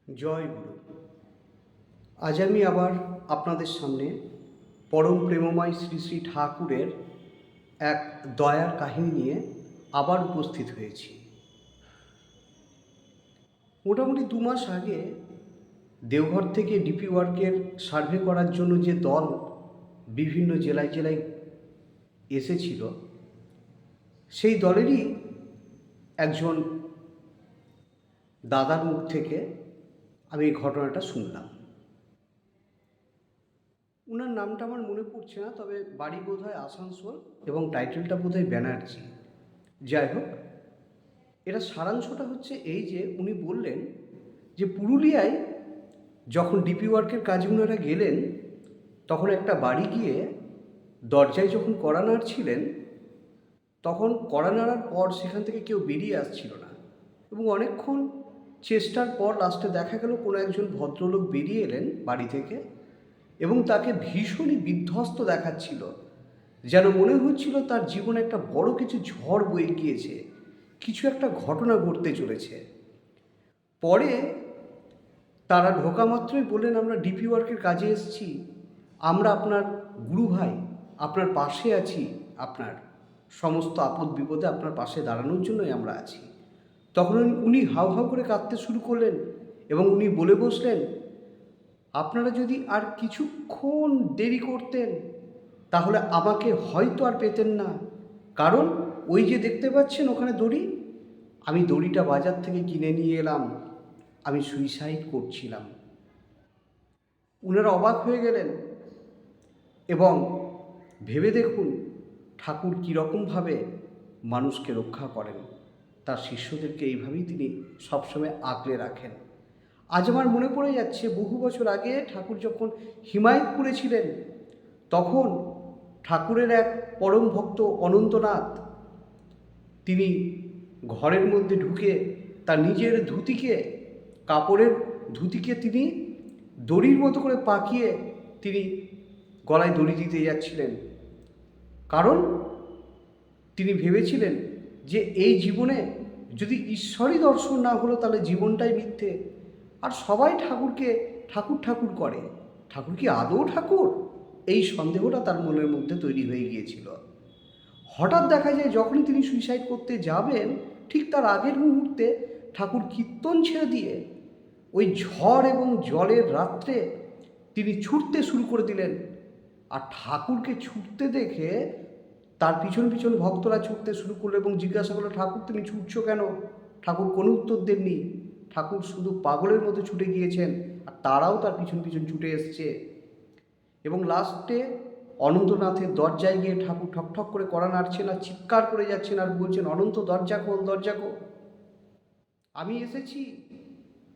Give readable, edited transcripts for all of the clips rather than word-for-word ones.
জয় গুরু। আজ আমি আবার আপনাদের সামনে পরম প্রেমময় শ্রী শ্রী ঠাকুরের এক দয়ার কাহিনী নিয়ে আবার উপস্থিত হয়েছি। মোটামুটি 2 মাস আগে দেওঘর থেকে ডিপি ওয়ার্কের সার্ভে করার জন্য যে দল বিভিন্ন জেলায় জেলায় এসেছিল, সেই দলেরই একজন দাদার মুখ থেকে আমি এই ঘটনাটা শুনলাম। ওনার নামটা আমার মনে পড়ছে না, তবে বাড়ি বোধহয় আসানসোল এবং টাইটেলটা বোধহয় ব্যানার্জি। যাই হোক, এটা সারাংশটা হচ্ছে এই যে উনি বললেন যে পুরুলিয়ায় যখন ডিপি ওয়ার্কের কাজে ওনারা গেলেন, তখন একটা বাড়ি গিয়ে দরজায় যখন কড়া নাড়ছিলেন, তখন কড়া নাড়ার পর সেখান থেকে কেউ বেরিয়ে আসছিল না এবং অনেকক্ষণ চেষ্টার পর লাস্টে দেখা গেল কোনো একজন ভদ্রলোক বেরিয়ে এলেন বাড়ি থেকে এবং তাকে ভীষণই বিধ্বস্ত দেখাচ্ছিল, যেন মনে হচ্ছিল তার জীবনে একটা বড় কিছু ঝড় বয়ে গিয়েছে, কিছু একটা ঘটনা ঘটতে চলেছে। পরে তারা ঢোকা মাত্রই বললেন, আমরা ডিপি ওয়ার্কের কাজে এসেছি, আমরা আপনার গুরু ভাই, আপনার পাশে আছি, আপনার সমস্ত আপদ বিপদে আপনার পাশে দাঁড়ানোর জন্যই আমরা আছি। তখন উনি হাউ হাউ করে কাঁদতে শুরু করলেন এবং উনি বলে বসলেন, আপনারা যদি আর কিছুক্ষণ দেরি করতেন তাহলে আমাকে হয়তো আর পেতেন না, কারণ ওই যে দেখতে পাচ্ছেন ওখানে দড়ি, আমি দড়িটা বাজার থেকে কিনে নিয়ে এলাম, আমি সুইসাইড করছিলাম। ওনারা অবাক হয়ে গেলেন এবং ভেবে দেখুন ঠাকুর কীরকমভাবে মানুষকে রক্ষা করেন, তার শিষ্যদেরকে এইভাবেই তিনি সবসময় আগলে রাখেন। আজ আমার মনে পড়ে যাচ্ছে, বহু বছর আগে ঠাকুর যখন হিমায়তপুরে ছিলেন, তখন ঠাকুরের এক পরম ভক্ত অনন্তনাথ, তিনি ঘরের মধ্যে ঢুকে তার নিজের ধুতিকে, কাপড়ের ধুতিকে তিনি দড়ির মতো করে পাকিয়ে তিনি গলায় দড়ি দিতে যাচ্ছিলেন, কারণ তিনি ভেবেছিলেন যে এই জীবনে যদি ঈশ্বরই দর্শন না হলো তাহলে জীবনটাই মিথ্যে। আর সবাই ঠাকুরকে ঠাকুর ঠাকুর করে, ঠাকুর কি আদৌ ঠাকুর? এই সন্দেহটা তার মনের মধ্যে তৈরি হয়ে গিয়েছিল। হঠাৎ দেখা যায় যখনই তিনি সুইসাইড করতে যাবেন, ঠিক তার আগের মুহূর্তে ঠাকুর কীর্তন ছেড়ে দিয়ে ওই ঝড় এবং জলের রাত্রে তিনি ছুটতে শুরু করে দিলেন। আর ঠাকুরকে ছুটতে দেখে তার পিছন পিছন ভক্তরা ছুটতে শুরু করলো এবং জিজ্ঞাসা করলো, ঠাকুর তুমি ছুটছো কেন? ঠাকুর কোনো উত্তর দেননি। ঠাকুর শুধু পাগলের মতো ছুটে গিয়েছেন আর তারাও তার পিছন পিছন ছুটে এসছে। এবং লাস্টে অনন্তনাথের দরজায় গিয়ে ঠাকুর ঠকঠক করে কড়া নাড়ছেন আর চিৎকার করে যাচ্ছেন আর বলছেন, অনন্ত দরজা খোল, দরজা খোল, আমি এসেছি,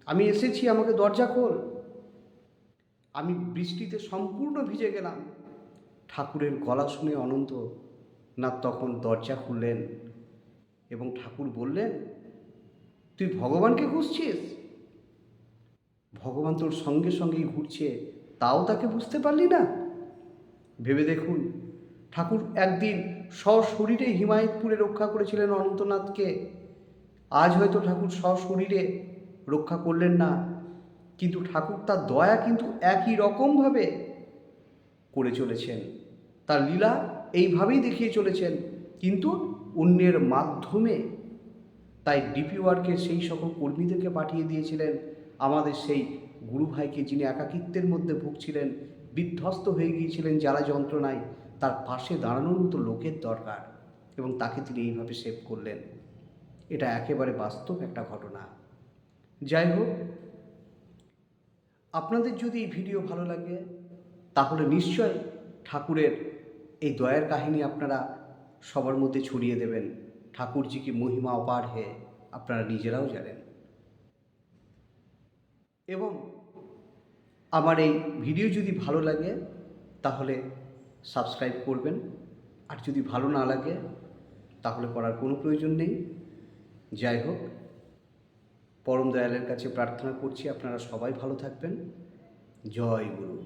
আমি এসেছি, আমাকে দরজা খোল। আমি বৃষ্টিতে সম্পূর্ণ ভিজে গেলাম। ঠাকুরের গলা শুনে অনন্তনাথ তখন দরজা খুললেন এবং ঠাকুর বললেন, তুই ভগবানকে খুঁজছিস? ভগবান তোর সঙ্গে সঙ্গেই ঘুরছে, তাও তাকে বুঝতে পারলি না? ভেবে দেখুন, ঠাকুর একদিন সশরীরে হিমায়তপুরে রক্ষা করেছিলেন অনন্তনাথকে, আজ হয়তো ঠাকুর সশরীরে রক্ষা করলেন না, কিন্তু ঠাকুর তার দয়া কিন্তু একই রকমভাবে করে চলেছেন, তার লীলা এইভাবেই দেখিয়ে চলেছেন, কিন্তু অন্যের মাধ্যমে। তাই ডিপি ওয়ার্কের সেই সকল কর্মীদেরকে পাঠিয়ে দিয়েছিলেন আমাদের সেই গুরু ভাইকে, যিনি একাকিত্বের মধ্যে ভুগছিলেন, বিধ্বস্ত হয়ে গিয়েছিলেন জ্বালা যন্ত্রণায়, তার পাশে দাঁড়ানোর মতো লোকের দরকার, এবং তাকে তিনি এইভাবে সেভ করলেন। এটা একেবারে বাস্তব একটা ঘটনা। যাই হোক, আপনাদের যদি এই ভিডিও ভালো লাগে তাহলে নিশ্চয় ঠাকুরের এই দয়ার কাহিনী আপনারা সবার মধ্যে ছড়িয়ে দেবেন। ঠাকুরজি কি মহিমা অপার হে আপনারা নিজেরাও জানেন। এবং আমার এই ভিডিও যদি ভালো লাগে তাহলে সাবস্ক্রাইব করবেন, আর যদি ভালো না লাগে তাহলে করার কোনো প্রয়োজন নেই। যাই হোক, পরম দয়ালের কাছে প্রার্থনা করছি আপনারা সবাই ভালো থাকবেন। জয় গুরু।